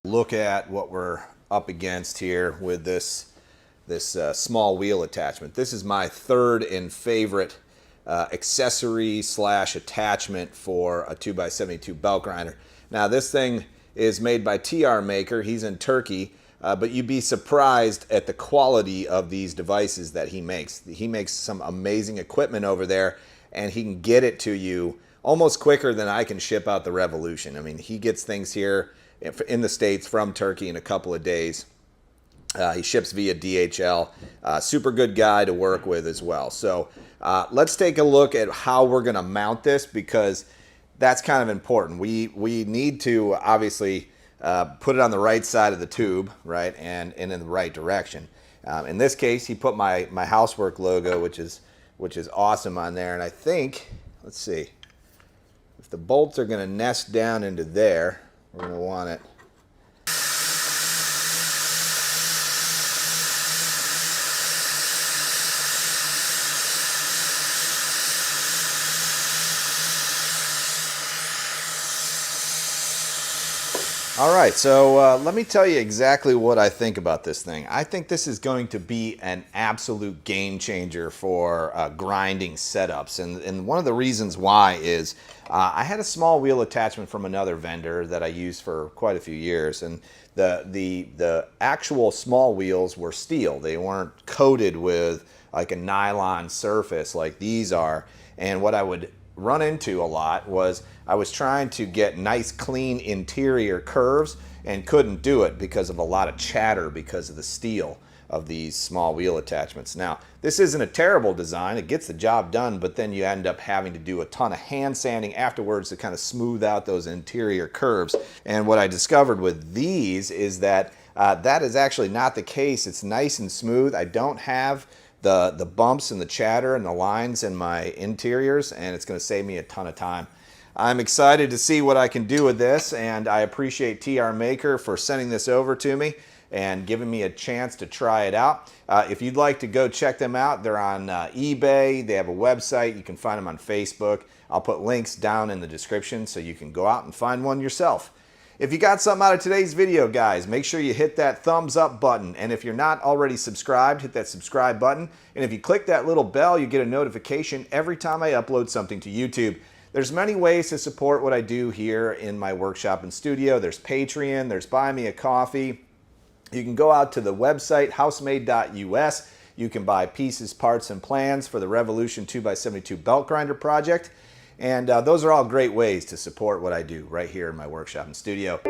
Look at what we're up against here with this small wheel attachment. This is my third and favorite accessory slash attachment for a 2x72 belt grinder. Now this thing is made by TR Maker. He's in Turkey, but you'd be surprised at the quality of these devices that he makes. He makes some amazing equipment over there, and he can get it to you almost quicker than I can ship out the Revolution. I mean, he gets things here in the States from Turkey in a couple of days. He ships via DHL. Super good guy to work with as well. So let's take a look at how we're going to mount this, because that's kind of important. We need to obviously put it on the right side of the tube, right, and in the right direction. In this case, he put my Housework logo, which is awesome, on there. And I think, let's see, if the bolts are going to nest down into there, we're going to want it. All right, so let me tell you exactly what I think about this thing. I think this is going to be an absolute game changer for grinding setups. And one of the reasons why is I had a small wheel attachment from another vendor that I used for quite a few years. And the actual small wheels were steel. They weren't coated with like a nylon surface like these are. And what I would run into a lot was I was trying to get nice clean interior curves and couldn't do it because of a lot of chatter because of the steel of these small wheel attachments. Now, this isn't a terrible design. It gets the job done, but then you end up having to do a ton of hand sanding afterwards to kind of smooth out those interior curves. And what I discovered with these is that that is actually not the case. It's nice and smooth. I don't have the bumps and the chatter and the lines in my interiors, and it's going to save me a ton of time. I'm excited to see what I can do with this, and I appreciate TR Maker for sending this over to me and giving me a chance to try it out. If you'd like to go check them out, they're on eBay. They have a website. You can find them on Facebook. I'll put links down in the description so you can go out and find one yourself. If you got something out of today's video, guys, make sure you hit that thumbs up button. And if you're not already subscribed, hit that subscribe button. And if you click that little bell, you get a notification every time I upload something to YouTube. There's many ways to support what I do here in my workshop and studio. There's Patreon, there's Buy Me a Coffee. You can go out to the website, housemade.us. You can buy pieces, parts, and plans for the Revolution 2x72 belt grinder project. And those are all great ways to support what I do right here in my workshop and studio.